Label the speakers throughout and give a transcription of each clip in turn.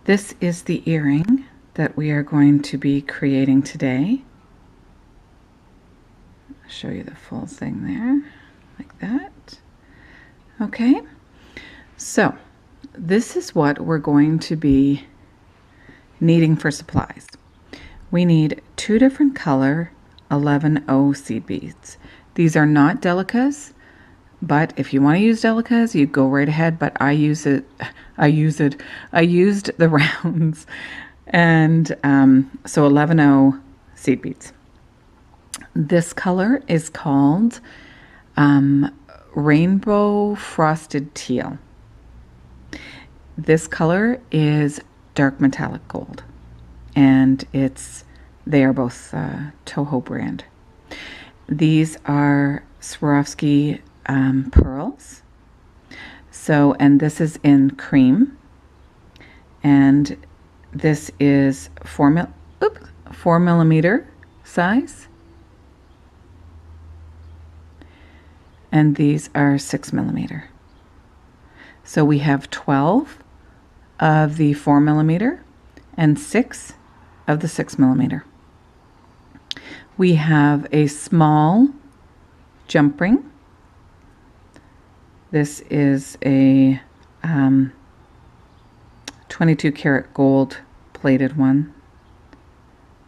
Speaker 1: This is the earring that we are going to be creating today. I'll show you the full thing there, like that. Okay, so this is what we're going to be needing for supplies. We need 2 different color 11O seed beads. These are not delicas, but if you want to use delicas, you go right ahead, but I used the rounds, and so 11O seed beads. This color is called Rainbow Frosted Teal. This color is dark metallic gold, and they are both Toho brand. These are Swarovski pearls. So, and this is in cream, and this is 4 millimeter size, and these are 6 millimeter. So we have 12 of the 4 millimeter and 6 of the 6 millimeter. We have a small jump ring. This is a 22 karat gold plated one.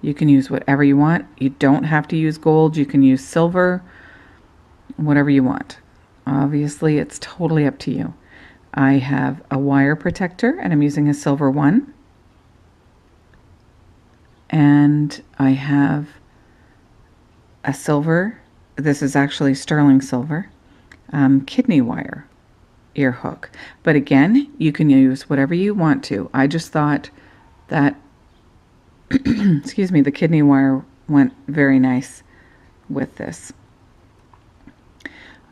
Speaker 1: You can use whatever you want. You don't have to use gold. You can use silver, whatever you want. Obviously, it's totally up to you. I have a wire protector, and I'm using a silver one. And I have a silver, this is actually sterling silver, kidney wire ear hook. But again, you can use whatever you want to. I just thought that, excuse me, the kidney wire went very nice with this.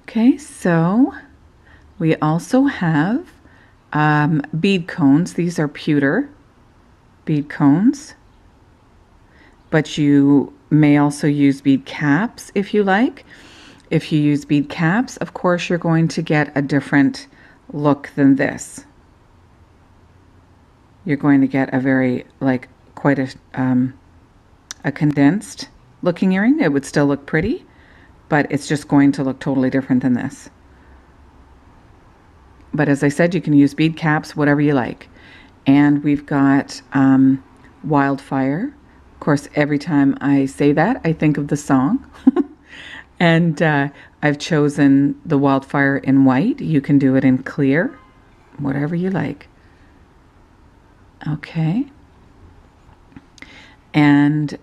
Speaker 1: Okay, so we also have bead cones. These are pewter bead cones, but you may also use bead caps if you like. If you use bead caps, of course, you're going to get a different look than this. You're going to get a very, like, quite a condensed looking earring. It would still look pretty, but it's just going to look totally different than this. But as I said, you can use bead caps, whatever you like. And we've got Wildfire. Of course, every time I say that, I think of the song. And I've chosen the Wildfire in white. You can do it in clear, whatever you like. Okay. And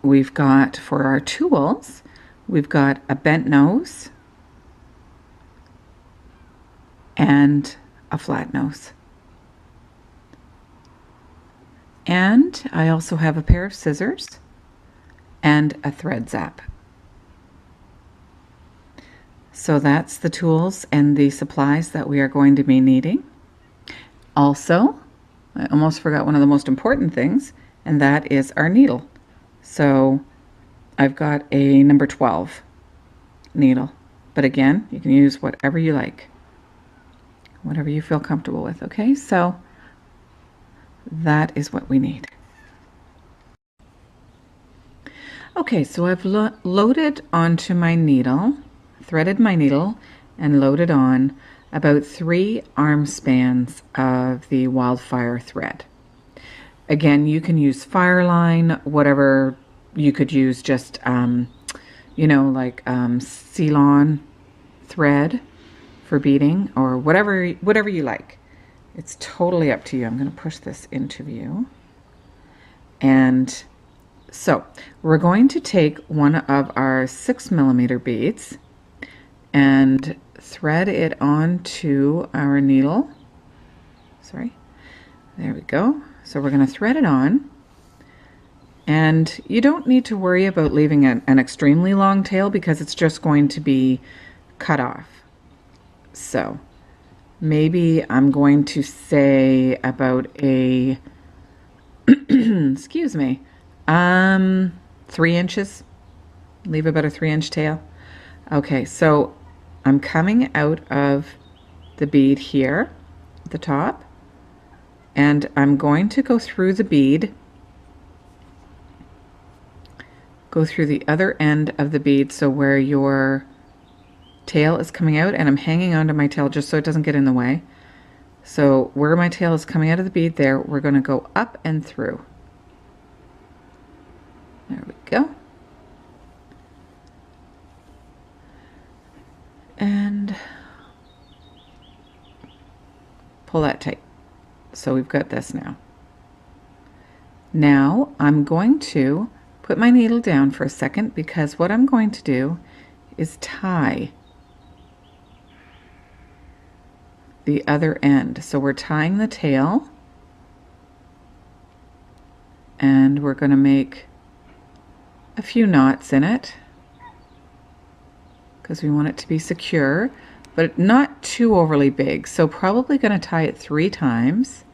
Speaker 1: we've got, for our tools, we've got a bent nose and a flat nose. And I also have a pair of scissors and a thread zap. So that's the tools and the supplies that we are going to be needing. Also, I almost forgot one of the most important things, and that is our needle. So I've got a number 12 needle, but again, you can use whatever you like, whatever you feel comfortable with. Okay, so that is what we need. Okay, so I've loaded onto my needle, threaded my needle, and loaded on about 3 arm spans of the Wildfire thread. Again, you can use Fireline, whatever you could use, just you know, like Ceylon thread for beading, or whatever you like. It's totally up to you. I'm going to push this into view. And so we're going to take one of our 6 millimeter beads and thread it onto our needle. Sorry. There we go. So we're going to thread it on. And you don't need to worry about leaving an extremely long tail, because it's just going to be cut off. So maybe I'm going to say about a, excuse me, 3 inches. Leave about a 3-inch tail. Okay, so I'm coming out of the bead here at the top, and I'm going to go through the bead, go through the other end of the bead, so where your tail is coming out, and I'm hanging onto my tail just so it doesn't get in the way. So where my tail is coming out of the bead there, we're going to go up and through. There we go. And pull that tight. So we've got this now. Now I'm going to put my needle down for a second, because what I'm going to do is tie the other end. So we're tying the tail, and we're going to make a few knots in it because we want it to be secure, but not too overly big. So probably going to tie it 3 times.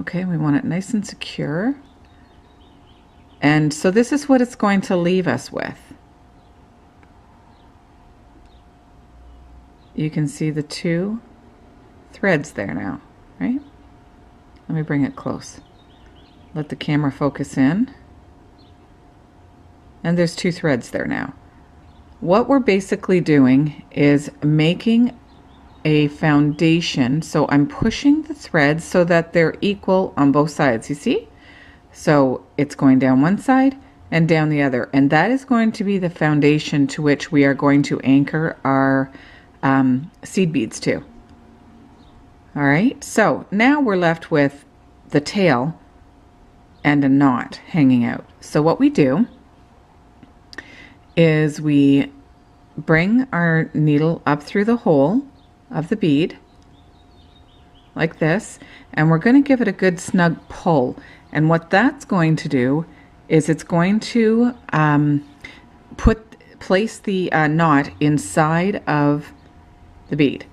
Speaker 1: Okay, we want it nice and secure. And so this is what it's going to leave us with. You can see the 2 threads there now, right? Let me bring it close. Let the camera focus in. And there's 2 threads there now. What we're basically doing is making a foundation. So I'm pushing the threads so that they're equal on both sides, you see? So it's going down one side and down the other. And that is going to be the foundation to which we are going to anchor our seed beads to. All right, so now we're left with the tail and a knot hanging out. So what we do is we bring our needle up through the hole of the bead like this, and we're going to give it a good snug pull. And what that's going to do is it's going to place the knot inside of the bead.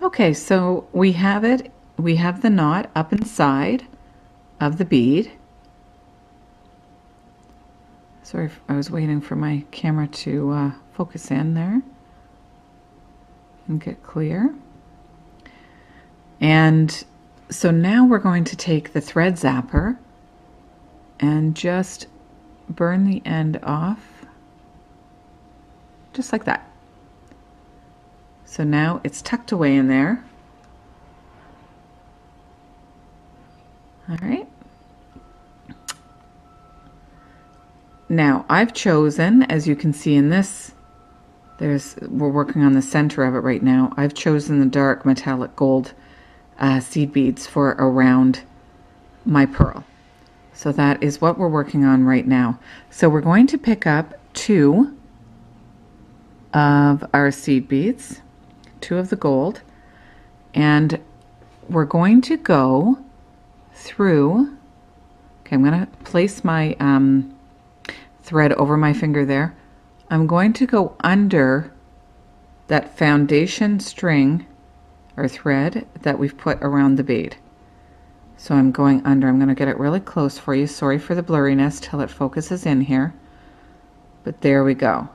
Speaker 1: Okay, so we have it. We have the knot up inside of the bead. Sorry, I was waiting for my camera to focus in there and get clear. And so now we're going to take the thread zapper and just burn the end off, just like that. So now it's tucked away in there. All right. Now I've chosen, as you can see in this, we're working on the center of it right now. I've chosen the dark metallic gold seed beads for around my pearl. So that is what we're working on right now. So we're going to pick up 2 of our seed beads, 2 of the gold, and we're going to go through. Okay, I'm going to place my thread over my finger there. I'm going to go under that foundation string or thread that we've put around the bead. So I'm going under. I'm going to get it really close for you. Sorry for the blurriness till it focuses in here. But there we go.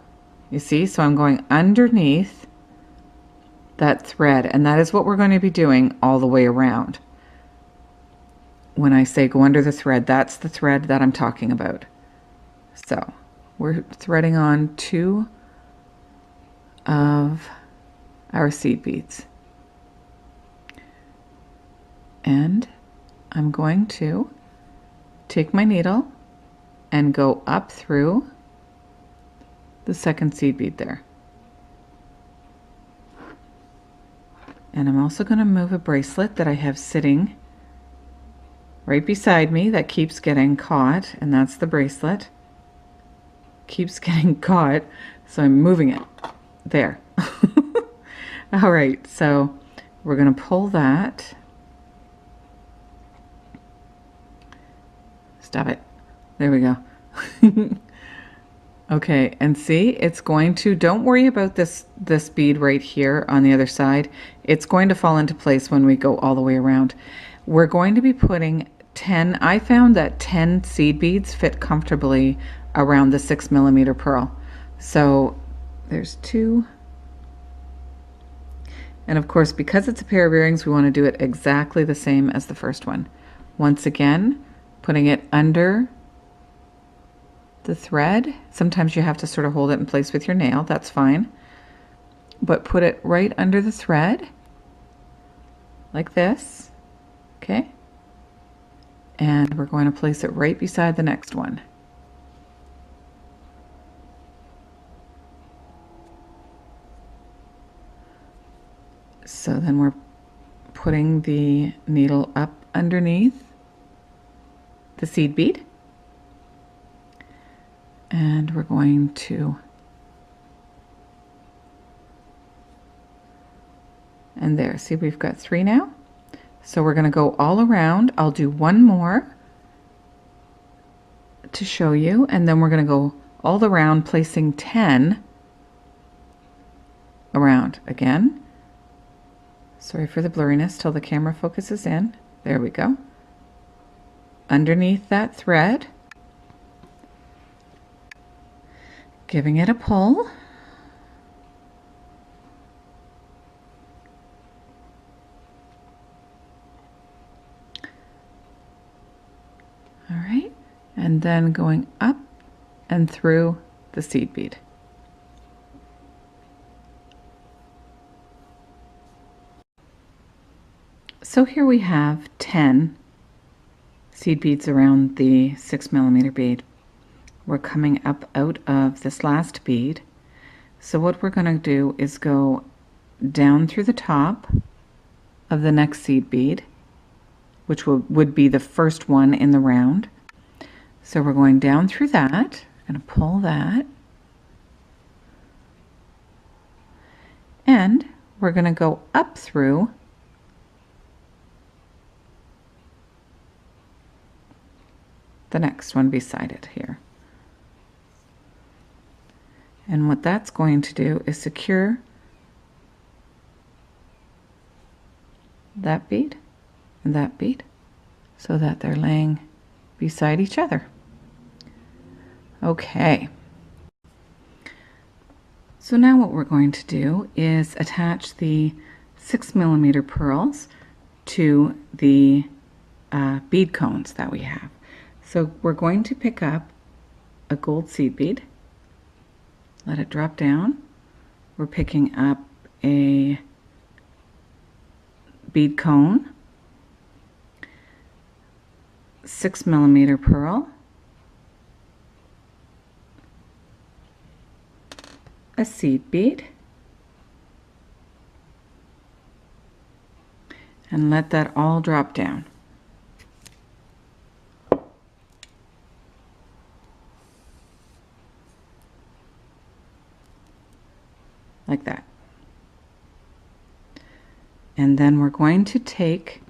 Speaker 1: You see? So I'm going underneath that thread, and that is what we're going to be doing all the way around. When I say go under the thread, that's the thread that I'm talking about. So we're threading on 2 of our seed beads. And I'm going to take my needle and go up through the second seed bead there. And I'm also going to move a bracelet that I have sitting right beside me that keeps getting caught, and that's the bracelet. Keeps getting caught, so I'm moving it there. All right, so we're going to pull that. Stop it. There we go. Okay, and see, it's going to, don't worry about this bead right here on the other side. It's going to fall into place when we go all the way around. We're going to be putting 10, I found that 10 seed beads fit comfortably around the 6mm pearl. So there's 2, And of course, because it's a pair of earrings, we want to do it exactly the same as the first one. Once again, putting it under the thread. Sometimes you have to sort of hold it in place with your nail, that's fine. But put it right under the thread, like this, okay? And we're going to place it right beside the next one. So then we're putting the needle up underneath the seed bead. And we're going to, and there, see we've got 3 now. So we're going to go all around. I'll do one more to show you, and then we're going to go all around, placing 10 around again. Sorry for the blurriness till the camera focuses in. There we go. Underneath that thread, giving it a pull. All right, and then going up and through the seed bead. So here we have 10 seed beads around the 6mm bead. We're coming up out of this last bead. So what we're going to do is go down through the top of the next seed bead, which would be the first one in the round. So we're going down through that. I'm going to pull that. And we're going to go up through the next one beside it here. And what that's going to do is secure that bead and that bead so that they're laying beside each other. Okay. So now what we're going to do is attach the 6mm pearls to the bead cones that we have. So we're going to pick up a gold seed bead, let it drop down. We're picking up a bead cone, 6mm pearl, a seed bead, and let that all drop down. Like that. And then we're going to take,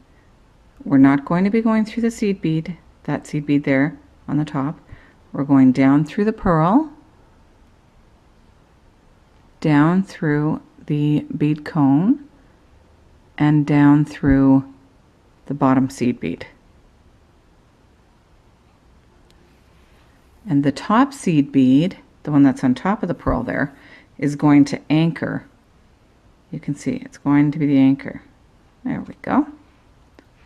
Speaker 1: we're not going to be going through the seed bead, that seed bead there on the top. We're going down through the pearl, down through the bead cone, and down through the bottom seed bead. And the top seed bead, the one that's on top of the pearl there, is going to anchor. You can see it's going to be the anchor. There we go.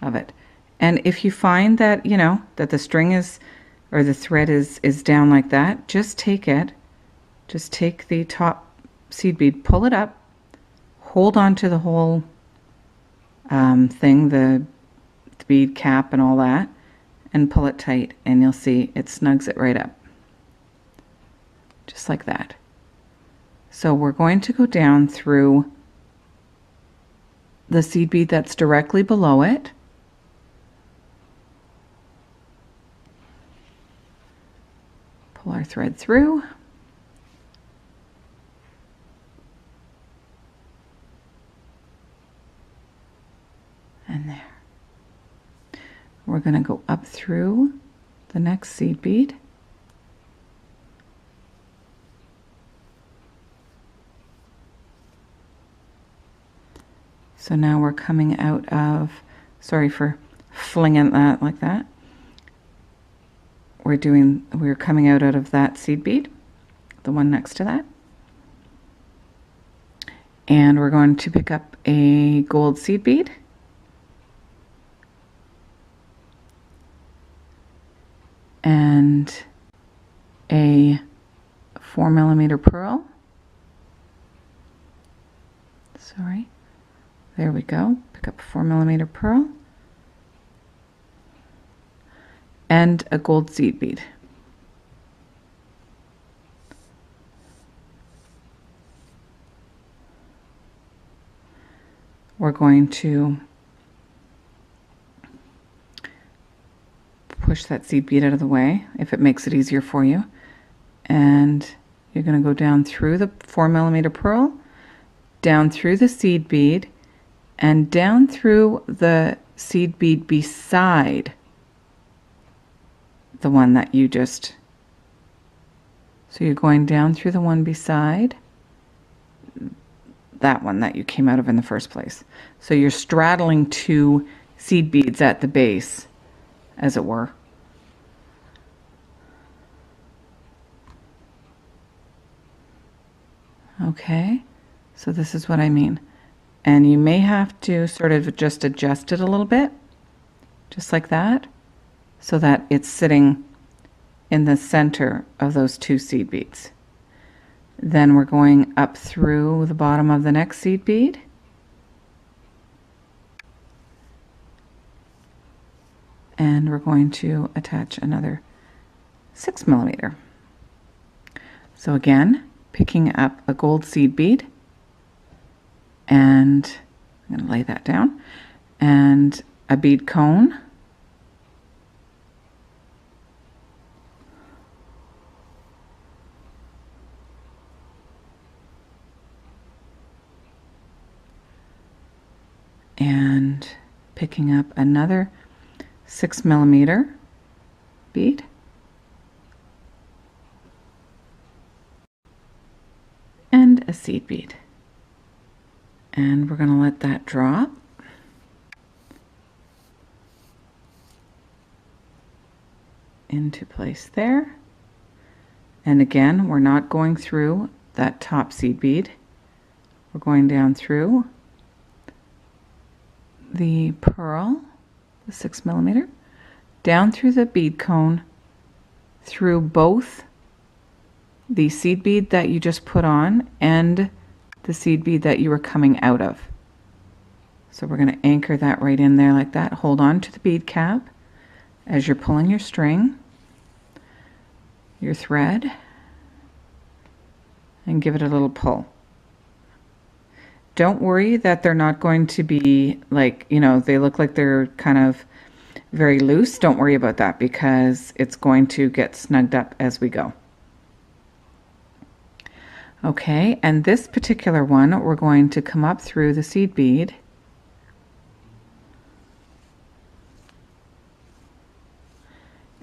Speaker 1: Of it. And if you find that, you know, that the string is, or the thread is down like that, just take it, just take the top seed bead, pull it up, hold on to the whole thing, the bead cap and all that, and pull it tight, and you'll see it snugs it right up. Just like that. So we're going to go down through the seed bead that's directly below it. Pull our thread through. And there. We're going to go up through the next seed bead. So now we're coming out of, sorry for flinging that like that. We're coming out of that seed bead, the one next to that. And we're going to pick up a gold seed bead. And a 4mm pearl. Sorry. There we go. Pick up a 4mm pearl. And a gold seed bead. We're going to push that seed bead out of the way if it makes it easier for you. And you're going to go down through the 4mm pearl, down through the seed bead, and down through the seed bead beside the one that you just... So you're going down through the one beside that one that you came out of in the first place. So you're straddling two seed beads at the base, as it were. Okay, so this is what I mean. And you may have to sort of just adjust it a little bit, just like that, so that it's sitting in the center of those two seed beads. Then we're going up through the bottom of the next seed bead. And we're going to attach another 6mm. So again, picking up a gold seed bead, and I'm going to lay that down, and a bead cone, and picking up another 6mm bead, and a seed bead. And we're going to let that drop. Into place there. And again, we're not going through that top seed bead. We're going down through the pearl, the 6mm, down through the bead cone, through both the seed bead that you just put on and the seed bead that you were coming out of. So we're going to anchor that right in there like that. Hold on to the bead cap as you're pulling your string, your thread, and give it a little pull. Don't worry that they're not going to be like, you know, they look like they're kind of very loose. Don't worry about that because it's going to get snugged up as we go. Okay, and this particular one, we're going to come up through the seed bead.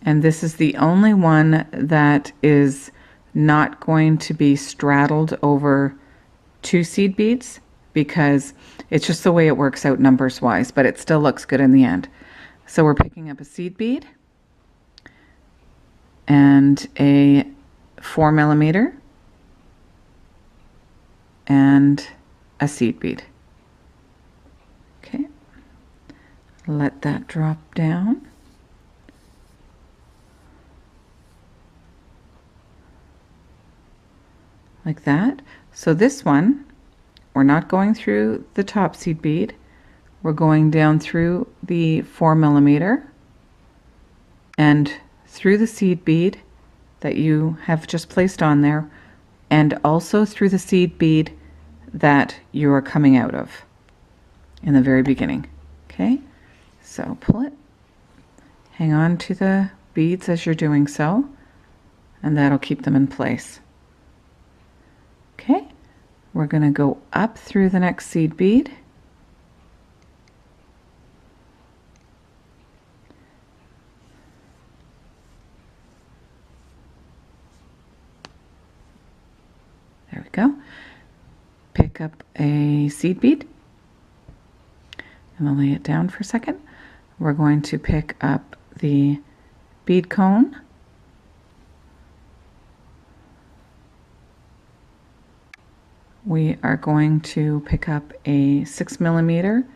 Speaker 1: And this is the only one that is not going to be straddled over two seed beads because it's just the way it works out numbers wise, but it still looks good in the end. So we're picking up a seed bead and a 4mm and a seed bead. Okay, let that drop down. Like that. So this one, we're not going through the top seed bead. We're going down through the 4mm and through the seed bead that you have just placed on there, and also through the seed bead that you are coming out of in the very beginning. Okay, so pull it, hang on to the beads as you're doing so, and that'll keep them in place. Okay, we're going to go up through the next seed bead. There we go. Pick up a seed bead. And I'll lay it down for a second. We're going to pick up the bead cone. we are going to pick up a 6mm,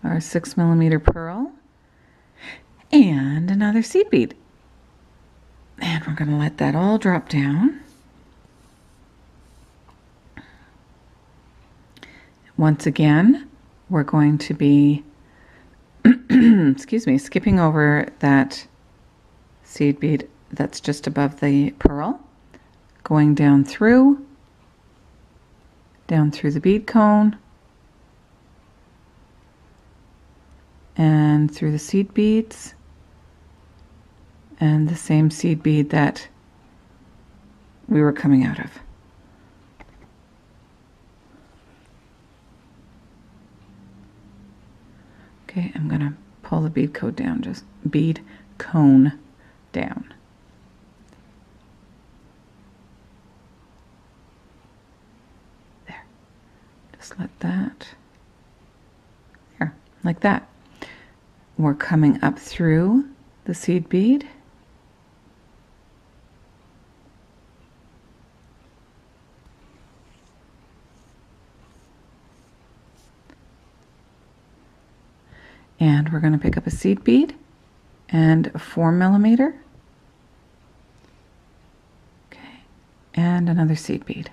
Speaker 1: our 6mm pearl, and another seed bead. And we're going to let that all drop down. Once again, we're going to be excuse me, skipping over that seed bead that's just above the pearl, going down through the bead cone, and through the seed beads, and the same seed bead that we were coming out of. Okay, I'm going to pull the bead cone down, just bead cone down. There. Just let that, there, like that. We're coming up through the seed bead. And we're going to pick up a seed bead and a 4mm. Okay, and another seed bead.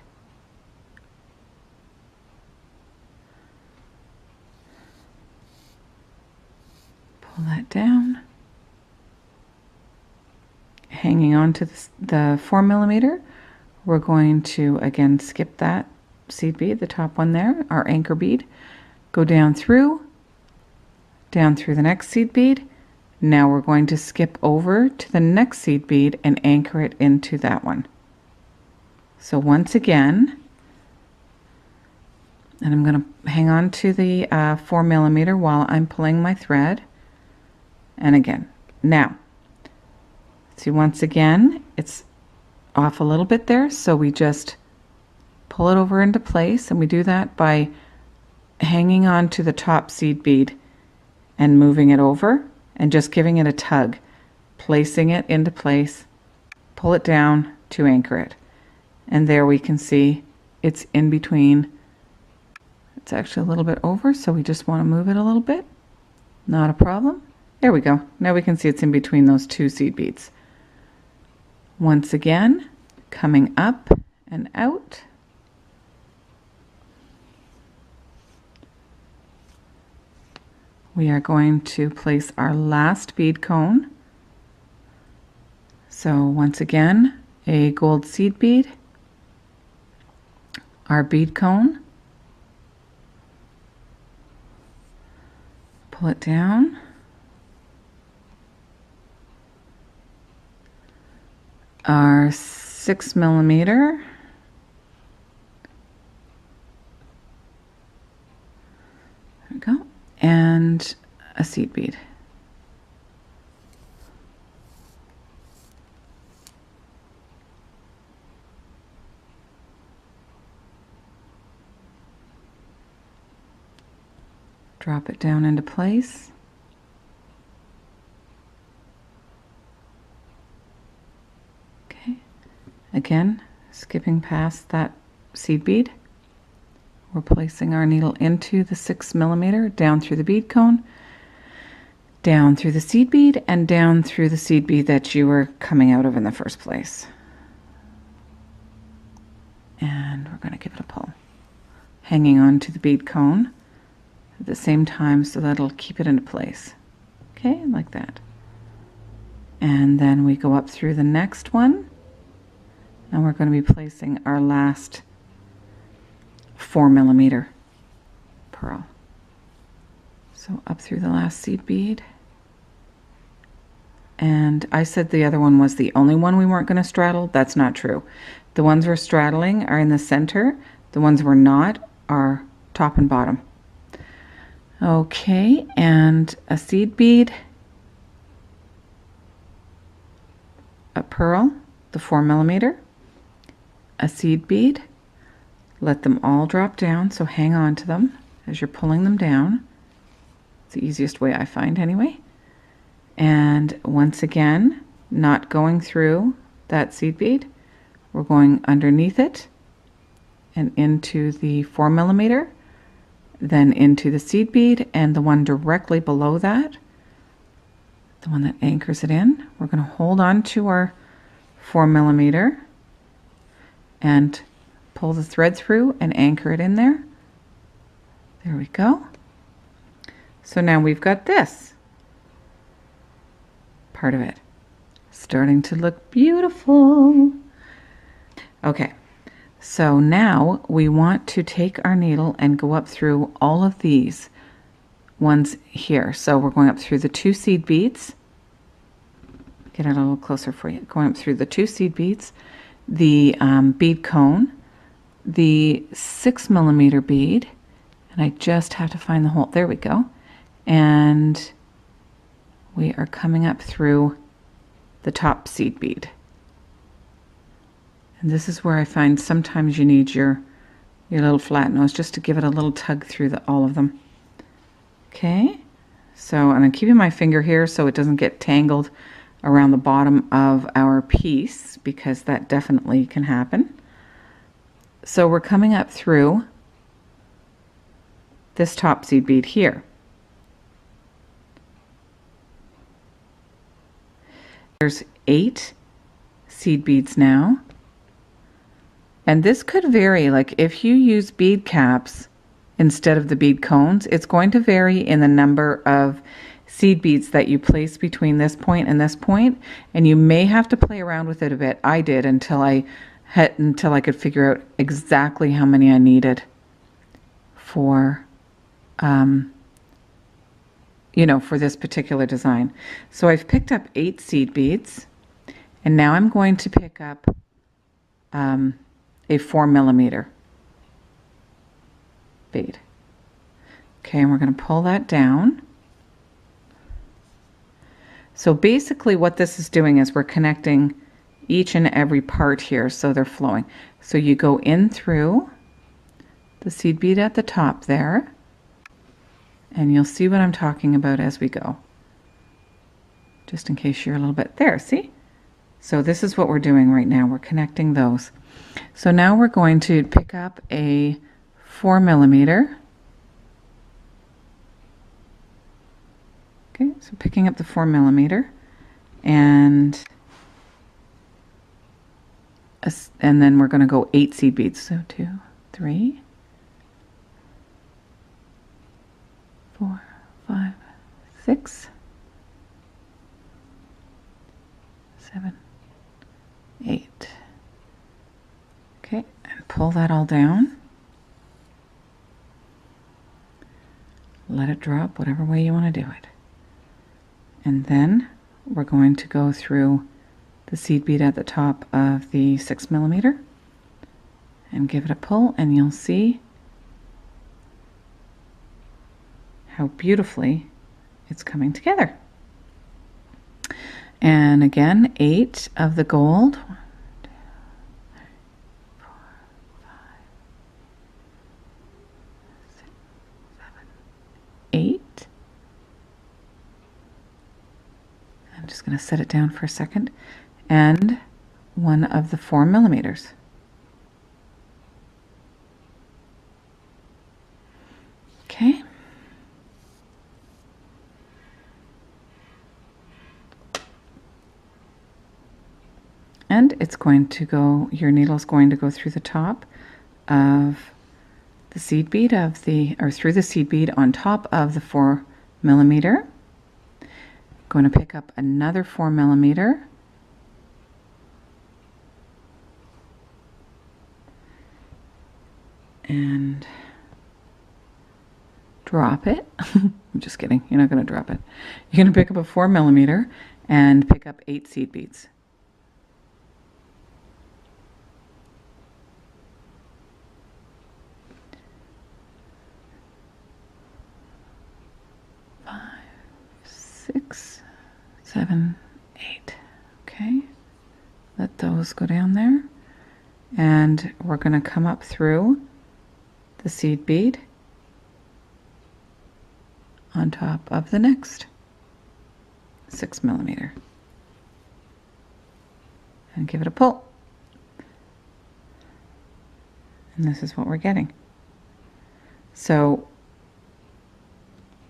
Speaker 1: Pull that down. Hanging on to the 4mm, we're going to again skip that seed bead, the top one there, our anchor bead, go down through the next seed bead. Now we're going to skip over to the next seed bead and anchor it into that one. So once again, and I'm going to hang on to the 4mm while I'm pulling my thread. And again, now, see, once again, it's off a little bit there, so we just pull it over into place, and we do that by hanging on to the top seed bead and moving it over and just giving it a tug, placing it into place, pull it down to anchor it. And there we can see it's in between. It's actually a little bit over, so we just want to move it a little bit. Not a problem. There we go. Now we can see it's in between those two seed beads. Once again, coming up and out. We are going to place our last bead cone. So once again, a gold seed bead, our bead cone, pull it down, our 6mm, there we go, and a seed bead. Drop it down into place. Okay, again, skipping past that seed bead. We're placing our needle into the 6mm, down through the bead cone, down through the seed bead, and down through the seed bead that you were coming out of in the first place. And we're going to give it a pull, hanging on to the bead cone at the same time so that'll keep it into place. Okay, like that. And then we go up through the next one, and we're going to be placing our last 4mm pearl. So up through the last seed bead. And I said the other one was the only one we weren't going to straddle. That's not true. The ones we're straddling are in the center. The ones we're not are top and bottom. Okay, and a seed bead, a pearl, the 4mm, a seed bead. Let them all drop down, so hang on to them as you're pulling them down. It's the easiest way I find anyway. And once again, not going through that seed bead, we're going underneath it and into the 4mm, then into the seed bead, and the one directly below that, the one that anchors it in, we're going to hold on to our 4mm and pull the thread through and anchor it in there. There we go. So now we've got this part of it starting to look beautiful. Okay, so now we want to take our needle and go up through all of these ones here. So we're going up through the 2 seed beads. Get it a little closer for you. Going up through the 2 seed beads, the bead cone, the 6mm bead, and I just have to find the hole. There we go. And we are coming up through the top seed bead. And this is where I find sometimes you need your little flat nose just to give it a little tug through all of them. Okay, so and I'm keeping my finger here so it doesn't get tangled around the bottom of our piece, because that definitely can happen. So we're coming up through this top seed bead here. There's 8 seed beads now. And this could vary, like if you use bead caps instead of the bead cones, it's going to vary in the number of seed beads that you place between this point and this point, and you may have to play around with it a bit. I did until I could figure out exactly how many I needed for for this particular design. So I've picked up 8 seed beads, and now I'm going to pick up a 4mm bead. Okay, and we're going to pull that down. So basically what this is doing is we're connecting each and every part here so they're flowing. So you go in through the seed bead at the top there, and you'll see what I'm talking about as we go. Just in case you're a little bit there, see? So this is what we're doing right now. We're connecting those. So now we're going to pick up a 4mm. Okay, so picking up the 4mm, and then we're going to go 8 seed beads. So 2, 3, 4, 5, 6, 7, 8. Okay, and pull that all down. Let it drop whatever way you want to do it. And then we're going to go through the seed bead at the top of the 6mm and give it a pull, and you'll see how beautifully it's coming together. And again, 8 of the gold. 1, 2, 3, 4, 5, 6, 7, 8. I'm just going to set it down for a second. And 1 of the 4mm. Okay. And it's going to go, your needle's going to go through the top of the seed bead through the seed bead on top of the 4mm. Going to pick up another 4mm, and drop it. I'm just kidding, you're not going to drop it. You're going to pick up a 4mm and pick up 8 seed beads. Six, 7, 8. Okay, let those go down there, and we're going to come up through the seed bead on top of the next 6mm and give it a pull. And this is what we're getting. So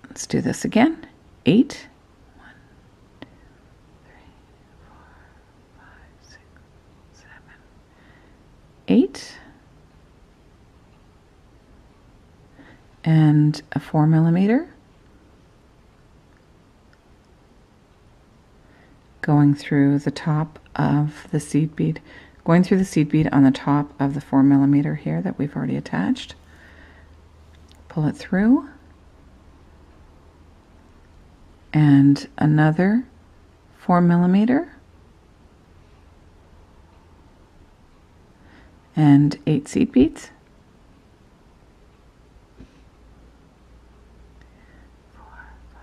Speaker 1: let's do this again. 8. 1, 2, 3, 4, 5, 6, 7, 8. And a 4mm. Going through the top of the seed bead, going through the seed bead on the top of the 4mm here that we've already attached. Pull it through, and another 4mm, and 8 seed beads. 4, 5,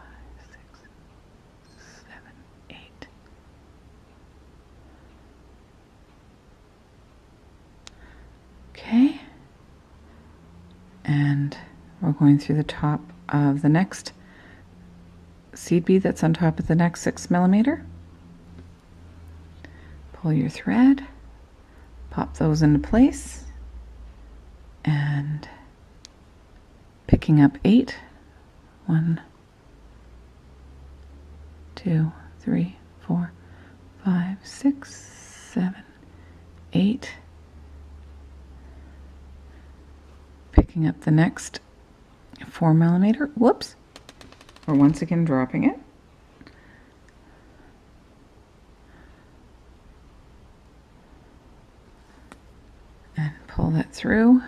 Speaker 1: 6, 7, 8. Okay, and we're going through the top of the next seed bead that's on top of the next 6mm. Pull your thread, pop those into place, and picking up 8. 1, 2, 3, 4, 5, 6, 7, 8. Picking up the next 4mm. Whoops. We're once again dropping it. And pull that through.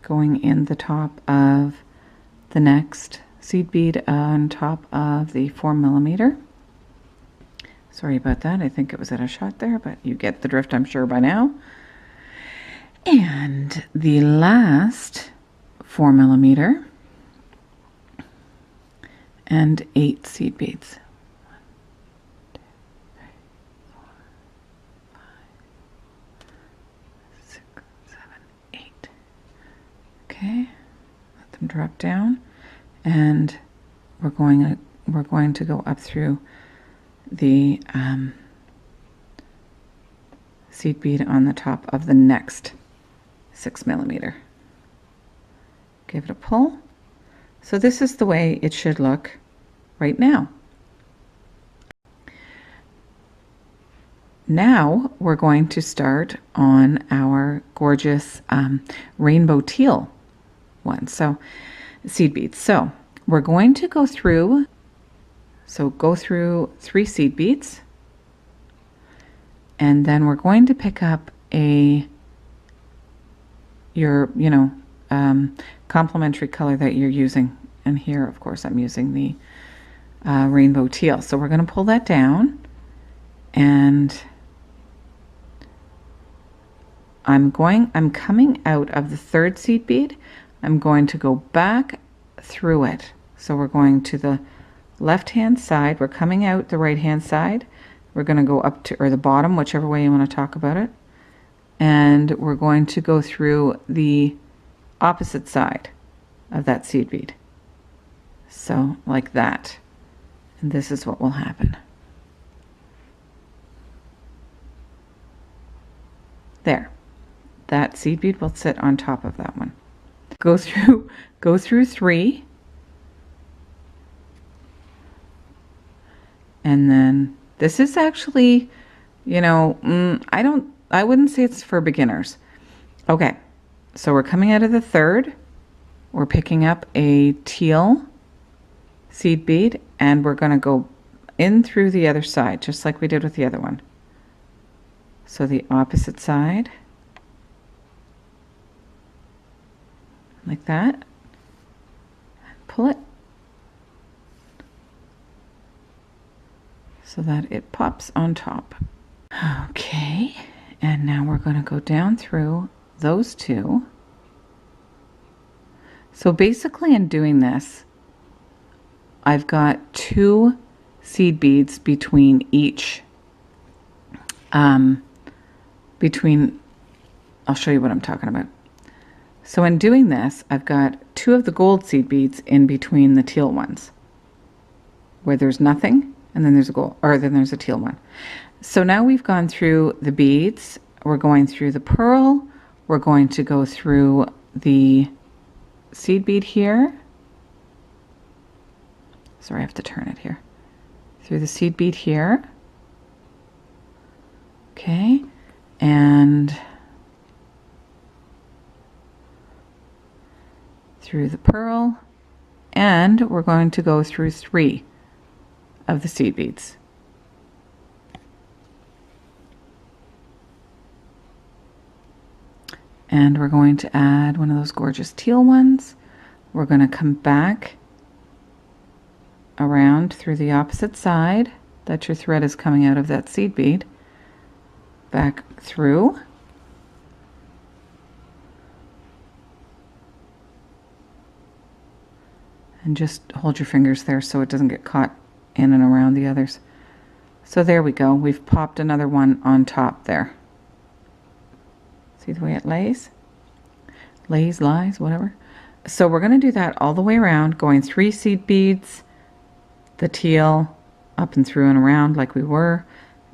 Speaker 1: Going in the top of the next seed bead on top of the 4mm. Sorry about that. I think it was at a shot there, but you get the drift, I'm sure, by now. And the last 4mm and 8 seed beads. 1, 2, 3, 4, 5, 6, 7, 8. Okay, let them drop down, and we're going to go up through the seed bead on the top of the next 6mm. Give it a pull. So this is the way it should look right now. Now we're going to start on our gorgeous rainbow teal one. So seed beads. So we're going to go through 3 seed beads, and then we're going to pick up your complementary color that you're using. And here, of course, I'm using the rainbow teal. So we're going to pull that down, and I'm coming out of the 3rd seed bead. I'm going to go back through it. So we're going to the left-hand side. We're coming out the right-hand side. We're going to go up to, or the bottom, whichever way you want to talk about it. And we're going to go through the opposite side of that seed bead. So like that. And this is what will happen. There. That seed bead will sit on top of that one. Go through 3. And then this is actually, I wouldn't say it's for beginners. Okay, so we're coming out of the 3rd. We're picking up a teal seed bead, and we're going to go in through the other side, just like we did with the other one. So the opposite side, like that. Pull it so that it pops on top. Okay, and now we're going to go down through those 2. So basically in doing this, I've got 2 seed beads between each, I'll show you what I'm talking about. So in doing this, I've got 2 of the gold seed beads in between the teal ones, where there's nothing, and then there's a gold, or then there's a teal one. So now we've gone through the beads. we're going through the pearl, we're going to go through the seed bead here. Sorry, I have to turn it here. Through the seed bead here. Okay, and through the pearl, and we're going to go through 3 of the seed beads. And we're going to add one of those gorgeous teal ones. We're going to come back around through the opposite side that your thread is coming out of that seed bead, back through, and just hold your fingers there so it doesn't get caught in and around the others. So there we go, we've popped another one on top there. See the way it lays, lies, whatever. So we're going to do that all the way around, going 3 seed beads, the teal, up and through and around like we were,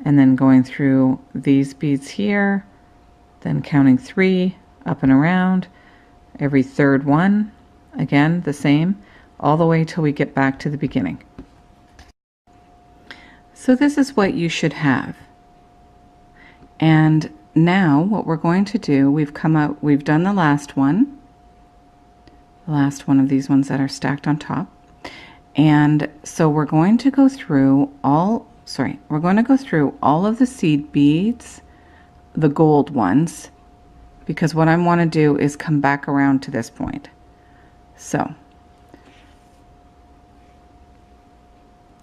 Speaker 1: and then going through these beads here, then counting 3 up and around, every third one, again the same, all the way till we get back to the beginning. So this is what you should have. And now what we're going to do, we've done the last one of these ones that are stacked on top. And so we're going to go through all of the seed beads, the gold ones, because what I want to do is come back around to this point. So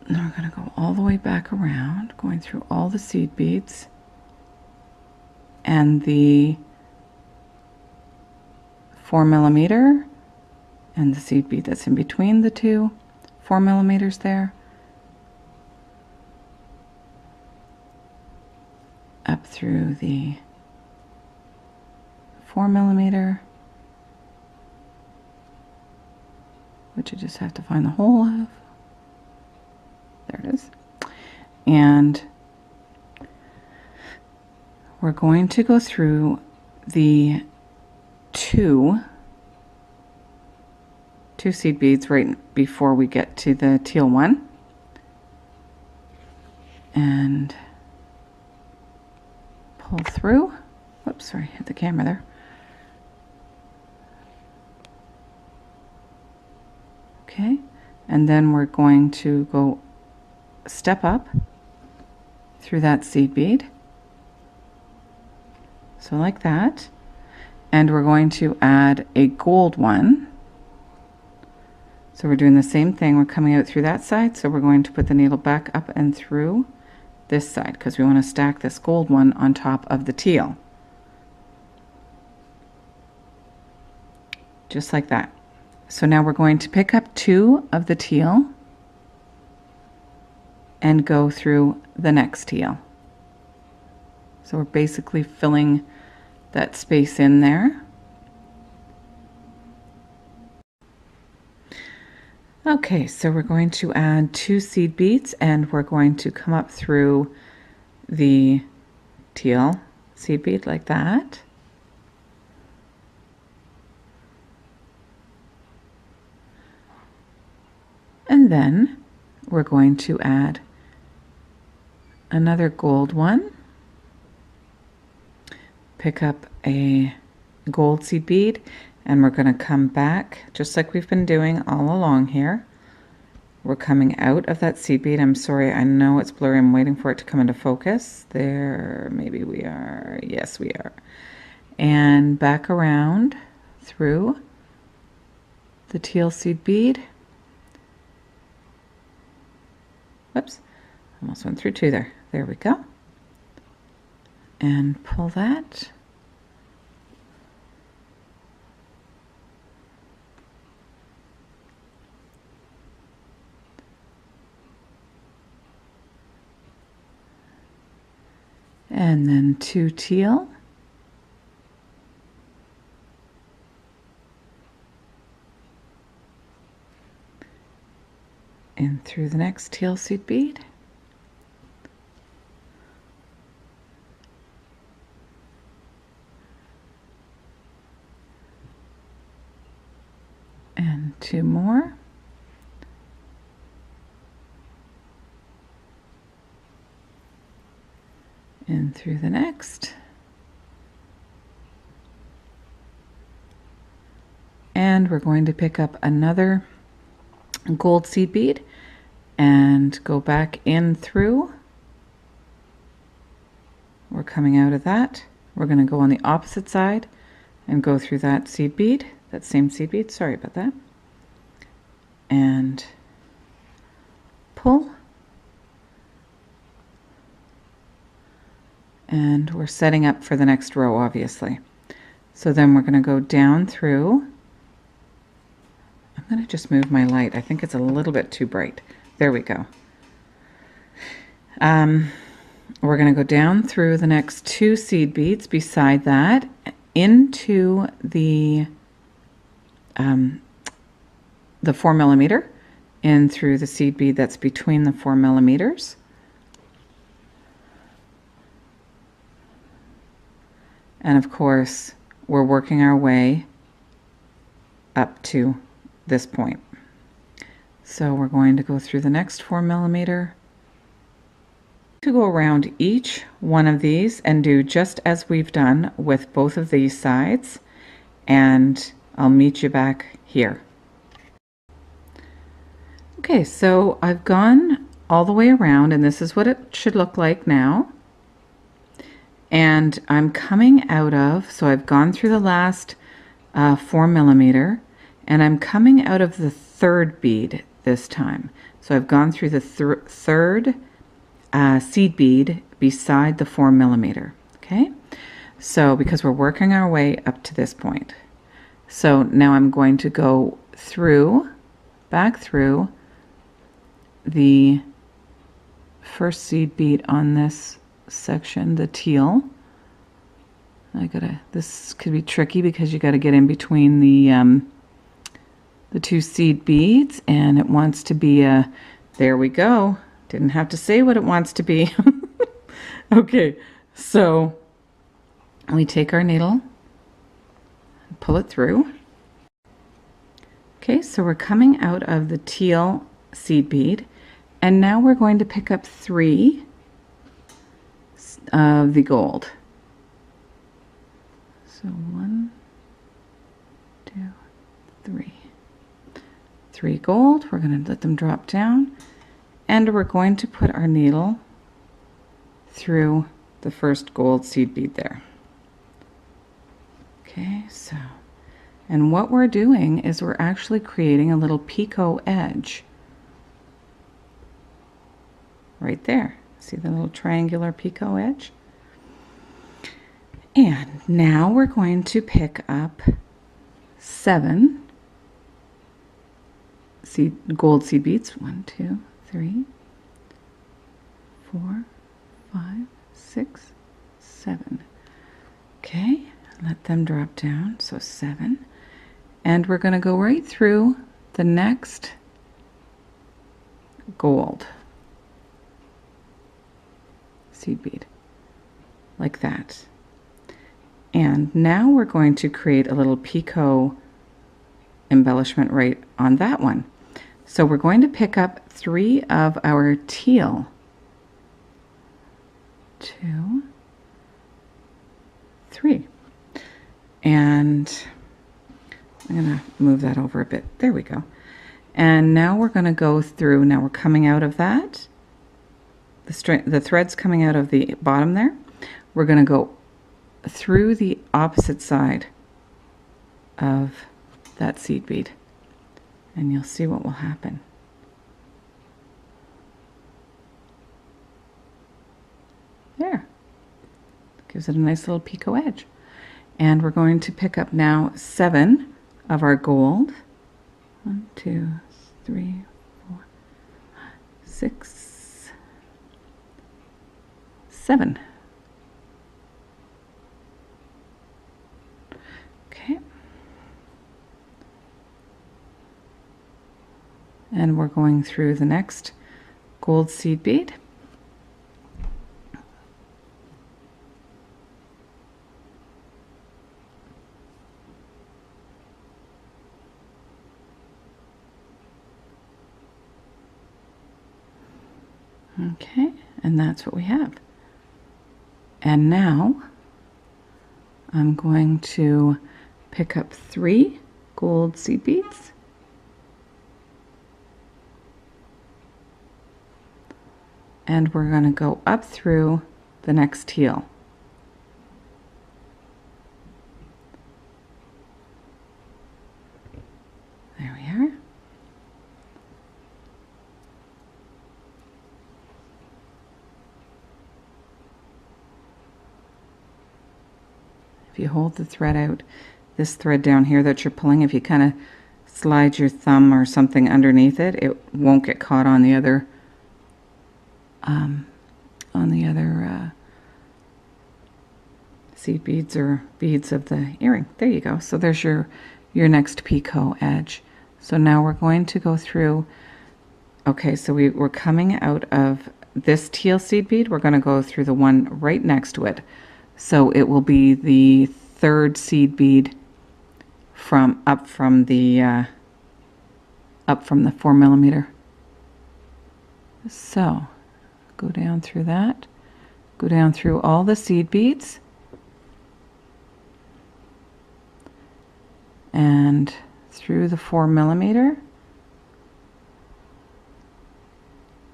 Speaker 1: now we're going to go all the way back around, going through all the seed beads and the 4mm and the seed bead that's in between the 2 4mm there, up through the 4mm, which you just have to find the hole of. There it is. And we're going to go through the two seed beads right before we get to the teal one, and pull through. Whoops, sorry, hit the camera there. Okay, and then we're going to go step up through that seed bead, so like that, and we're going to add a gold one. So we're doing the same thing, we're coming out through that side, so we're going to put the needle back up and through this side because we want to stack this gold one on top of the teal. Just like that. So now we're going to pick up 2 of the teal and go through the next teal. So we're basically filling that space in there. Okay, so we're going to add 2 seed beads and we're going to come up through the teal seed bead like that. And then we're going to add another gold one, pick up a gold seed bead, and we're going to come back just like we've been doing all along here. We're coming out of that seed bead. I'm sorry, I know it's blurry. I'm waiting for it to come into focus. There, maybe we are. Yes, we are. And back around through the teal seed bead. Whoops, almost went through 2 there. There we go. And pull that. And then 2 teal. And through the next teal seed bead. 2 more. In through the next. And we're going to pick up another gold seed bead and go back in through. We're coming out of that. We're going to go on the opposite side and go through that seed bead, that same seed bead, sorry about that. And pull. And we're setting up for the next row, obviously. So then we're going to go down through. I'm going to just move my light. I think it's a little bit too bright. There we go. We're going to go down through the next 2 seed beads beside that into the 4mm, in through the seed bead that's between the 4mm. And of course, we're working our way up to this point. So we're going to go through the next 4mm, to go around each one of these and do just as we've done with both of these sides, and I'll meet you back here. Okay, so I've gone all the way around, and this is what it should look like now. And I'm coming out of, so I've gone through the last 4mm, and I'm coming out of the 3rd bead this time. So I've gone through the 3rd seed bead beside the 4mm. Okay, so because we're working our way up to this point. So now I'm going to go through, back through the first seed bead on this section, the teal. This could be tricky because you got to get in between the 2 seed beads, and it wants to be a, there we go. Didn't have to say what it wants to be. Okay, so we take our needle and pull it through. Okay, so we're coming out of the teal seed bead, and now we're going to pick up 3 of the gold. So 1, 2, 3. 3 gold. We're going to let them drop down, and we're going to put our needle through the first gold seed bead there. Okay, so, and what we're doing is we're actually creating a little peeko edge right there. See the little triangular peeko edge? And now we're going to pick up 7 gold seed beads. 1, 2, 3, 4, 5, 6, 7. Okay, let them drop down. So 7. And we're going to go right through the next gold seed bead, like that. And now we're going to create a little peeko embellishment right on that one. So we're going to pick up 3 of our teal. 2, 3. And I'm going to move that over a bit. There we go. And now we're going to go through, now we're coming out of that. The thread's coming out of the bottom there. We're going to go through the opposite side of that seed bead, and you'll see what will happen. There. Gives it a nice little peeko edge. And we're going to pick up now 7 of our gold. 1, 2, 3, 4, 5, 6, 7. Okay. And we're going through the next gold seed bead. Okay, and that's what we have. And now I'm going to pick up 3 gold seed beads. And we're going to go up through the next heel. There we are. If you hold the thread out, this thread down here that you're pulling, if you kind of slide your thumb or something underneath it, it won't get caught on the other seed beads or beads of the earring. There you go. So there's your next peeko edge. So now we're going to go through. Okay, so we're coming out of this teal seed bead. We're going to go through the one right next to it. So it will be the 3rd seed bead up from the 4mm. So go down through that. Go down through all the seed beads. And through the 4mm.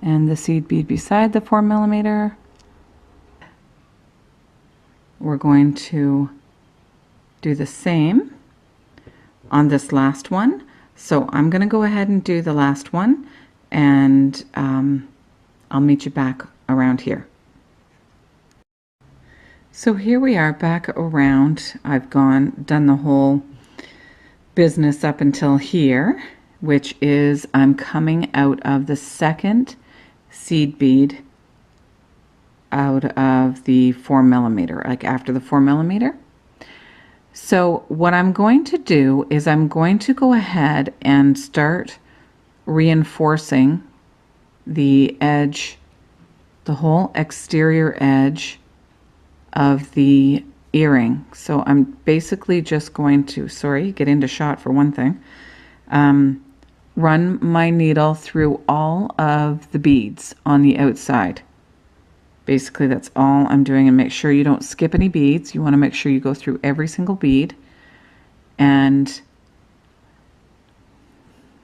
Speaker 1: And the seed bead beside the 4mm. We're going to do the same on this last one. So I'm going to go ahead and do the last one, and I'll meet you back around here. So here we are back around. I've done the whole business up until here, which is I'm coming out of the 2nd seed bead out of the 4mm, like after the 4mm. So what I'm going to do is I'm going to go ahead and start reinforcing the edge, the whole exterior edge of the earring. So I'm basically just going to, get into shot for one thing, run my needle through all of the beads on the outside. Basically, that's all I'm doing, and make sure you don't skip any beads. You want to make sure you go through every single bead, and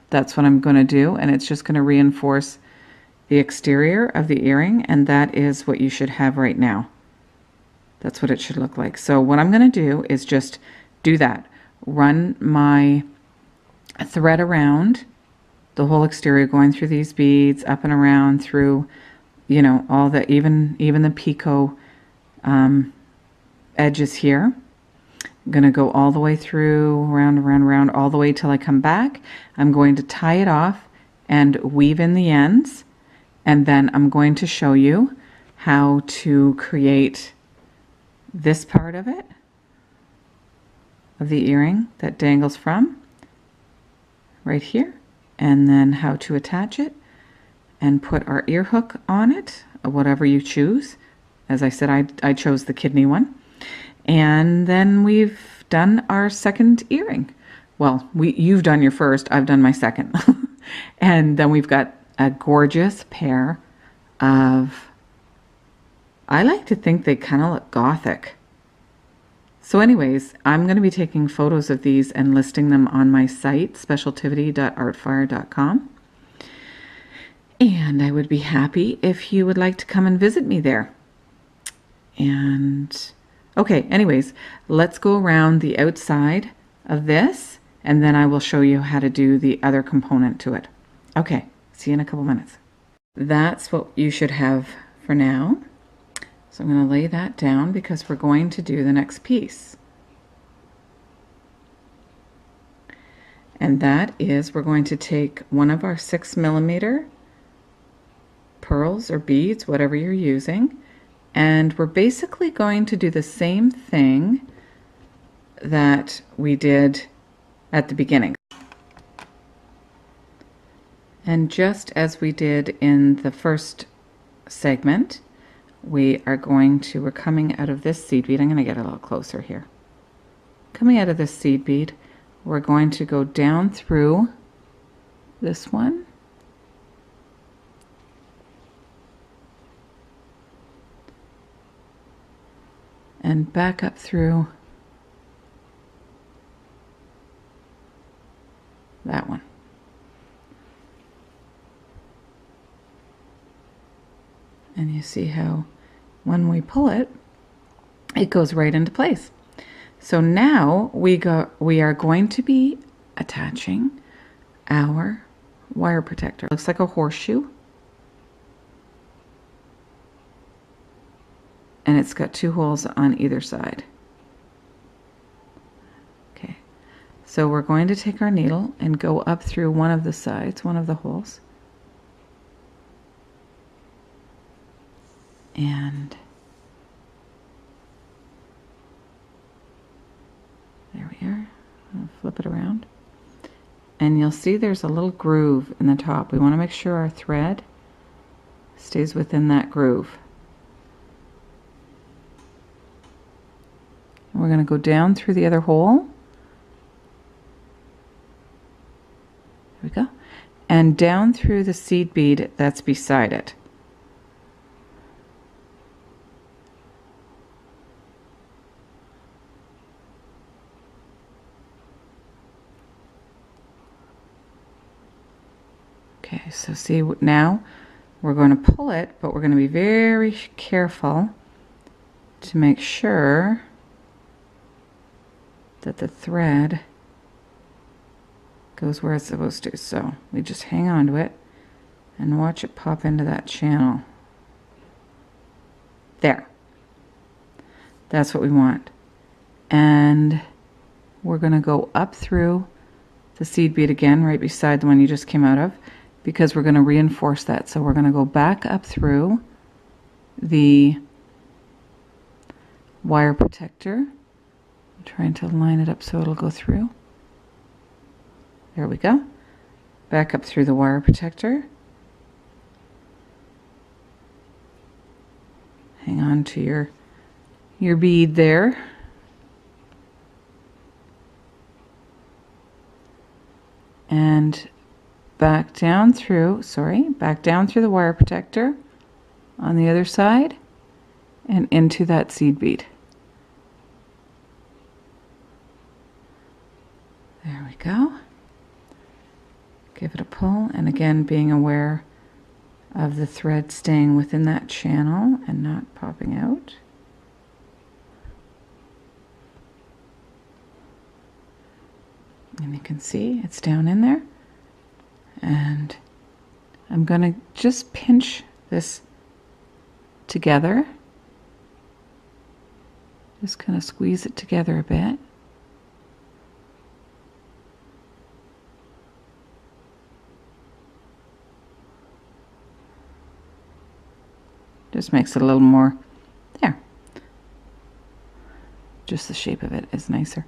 Speaker 1: that's what I'm going to do, and it's just going to reinforce the exterior of the earring, and that is what you should have right now. That's what it should look like. So what I'm going to do is just do that. Run my thread around the whole exterior, going through these beads, up and around through, you know, all the, even the peeko edges here. I'm going to go all the way through, around, all the way till I come back. I'm going to tie it off and weave in the ends, and then I'm going to show you how to create this part of it, of the earring that dangles from right here, and then how to attach it and put our ear hook on it, whatever you choose. As I said, I chose the kidney one. And then we've done our 2nd earring. Well, you've done your first, I've done my 2nd. And then we've got a gorgeous pair of, I like to think they kind of look Gothic. So anyways, I'm going to be taking photos of these and listing them on my site, specialtivity.artfire.com. And I would be happy if you would like to come and visit me there. And okay, anyways, let's go around the outside of this, and then I will show you how to do the other component to it. Okay, see you in a couple minutes. That's what you should have for now. So I'm going to lay that down because we're going to do the next piece. And that is, we're going to take one of our 6mm pearls or beads, whatever you're using, and we're basically going to do the same thing that we did at the beginning. And just as we did in the first segment, we're coming out of this seed bead. I'm going to get a little closer here. Coming out of this seed bead, we're going to go down through this one. and back up through that one. And you see how when we pull it, it goes right into place. So now we are going to be attaching our wire protector. Looks like a horseshoe. And it's got 2 holes on either side. Okay, so we're going to take our needle and go up through one of the sides, one of the holes. And there we are. I'll flip it around. And you'll see there's a little groove in the top. We want to make sure our thread stays within that groove. We're going to go down through the other hole. There we go. And down through the seed bead that's beside it. Okay, so see, now we're going to pull it, but we're going to be very careful to make sure that the thread goes where it's supposed to. So we just hang on to it and watch it pop into that channel. There. That's what we want. And we're going to go up through the seed bead again, right beside the one you just came out of, because we're going to reinforce that. So we're going to go back up through the wire protector. I'm trying to line it up so it'll go through. There we go. Back up through the wire protector. Hang on to your bead there. And back down through the wire protector on the other side and into that seed bead. There we go. Give it a pull, and again being aware of the thread staying within that channel and not popping out. And you can see it's down in there. And I'm going to just pinch this together. Just kind of squeeze it together a bit. Just makes it a little more, there. Just the shape of it is nicer.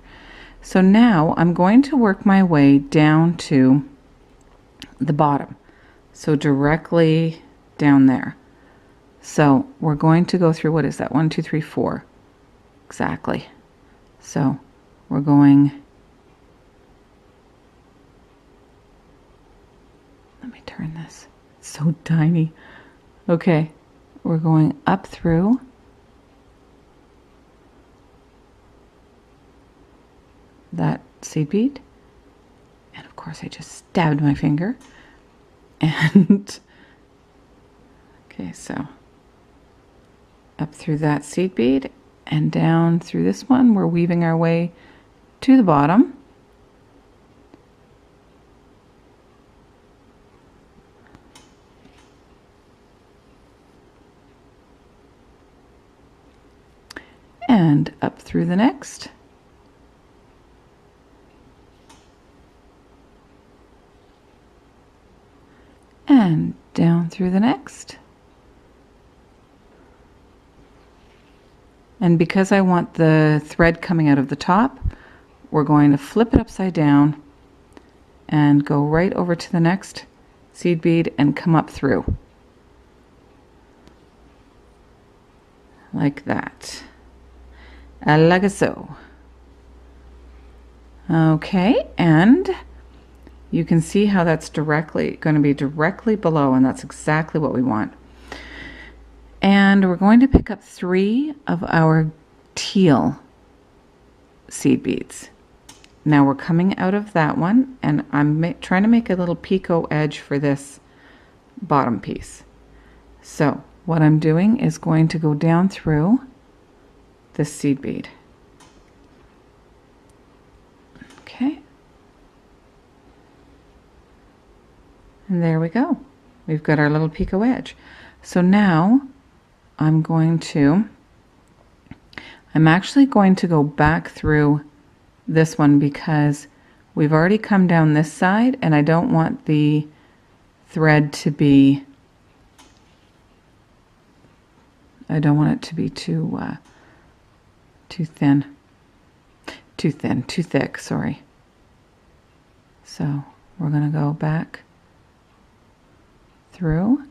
Speaker 1: So now I'm going to work my way down to the bottom. So directly down there. So we're going to go through, what is that? 1, 2, 3, 4. Exactly. So we're going, let me turn this. It's so tiny. Okay. We're going up through that seed bead, and of course I just stabbed my finger, and okay, so up through that seed bead and down through this one. We're weaving our way to the bottom. And up through the next. And down through the next. And because I want the thread coming out of the top, we're going to flip it upside down and go right over to the next seed bead and come up through. Like that. Like so. Okay, and you can see how that's going to be directly below, and that's exactly what we want. And we're going to pick up 3 of our teal seed beads. Now we're coming out of that one, and I'm trying to make a little picot edge for this bottom piece. So what I'm doing is going to go down through this seed bead. Okay. And there we go. We've got our little picot edge. So now I'm actually going to go back through this one because we've already come down this side and I don't want the thread to be, I don't want it to be too thick, sorry. So we're going to go back through,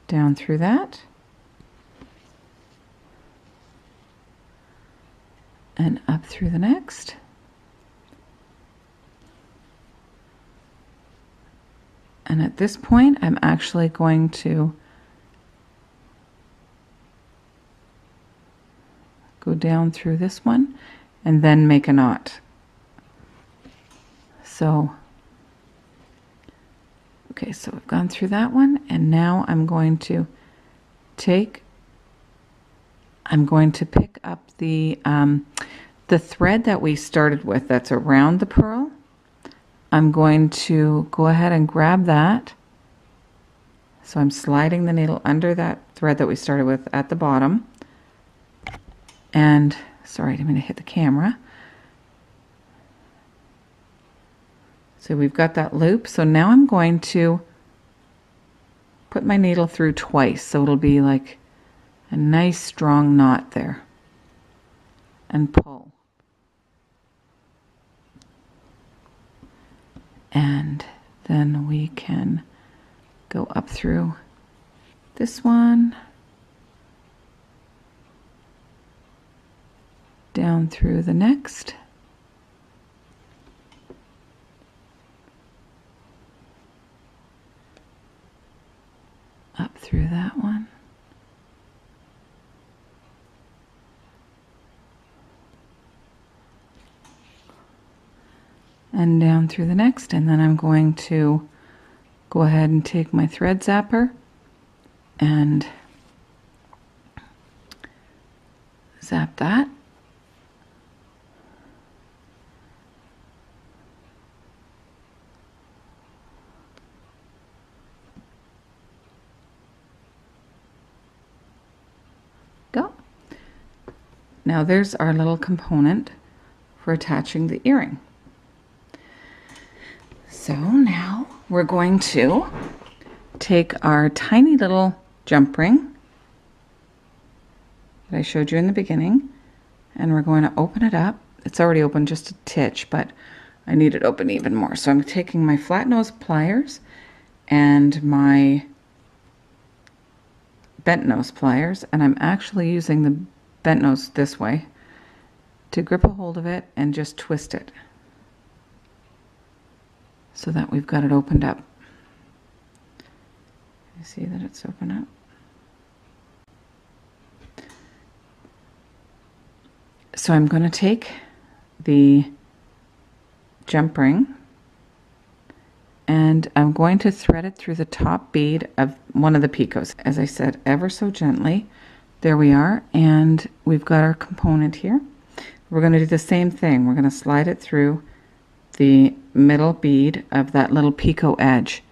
Speaker 1: down through that, and up through the next. And at this point, I'm actually going to go down through this one and then make a knot. So, okay, so I've gone through that one, and now I'm going to pick up the thread that we started with that's around the pearl. I'm going to go ahead and grab that. So I'm sliding the needle under that thread that we started with at the bottom. And, sorry, I didn't mean to hit the camera. So we've got that loop. So now I'm going to put my needle through twice. So it'll be like a nice strong knot there. And pull. And then we can go up through this one, down through the next, up through that one, and down through the next. And then I'm going to go ahead and take my thread zapper and zap that. Go. Now there's our little component for attaching the earring. So now we're going to take our tiny little jump ring that I showed you in the beginning, and we're going to open it up. It's already open just a titch, but I need it open even more. So I'm taking my flat nose pliers and my bent nose pliers, and I'm actually using the bent nose this way to grip a hold of it and just twist it so that we've got it opened up. You see that it's open up? So I'm going to take the jump ring and I'm going to thread it through the top bead of one of the picots. As I said, ever so gently. There we are, and we've got our component here. We're going to do the same thing. We're going to slide it through the middle bead of that little picot edge.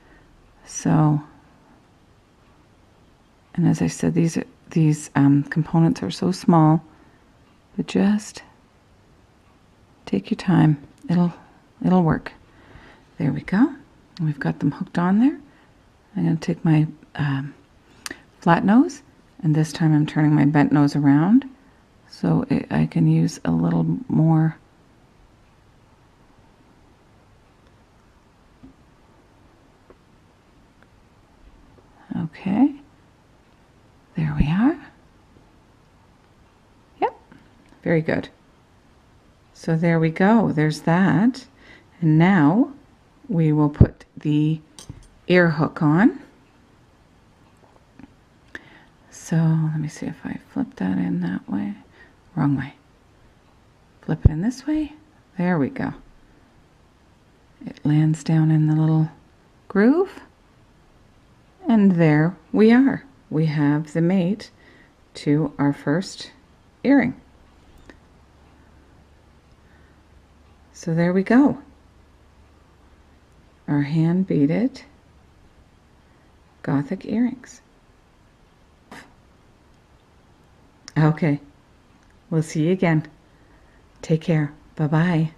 Speaker 1: So, and as I said, these components are so small, but just take your time. It'll work. There we go. And we've got them hooked on there. I'm going to take my flat nose, and this time I'm turning my bent nose around so I can use a little more. Okay, there we are. Yep, very good. So there we go, there's that. And now we will put the ear hook on. So let me see if I flip that in that way. Wrong way. Flip it in this way. There we go. It lands down in the little groove. And there we are. We have the mate to our first earring. So there we go. Our hand beaded Gothic earrings. Okay, we'll see you again. Take care. Bye-bye.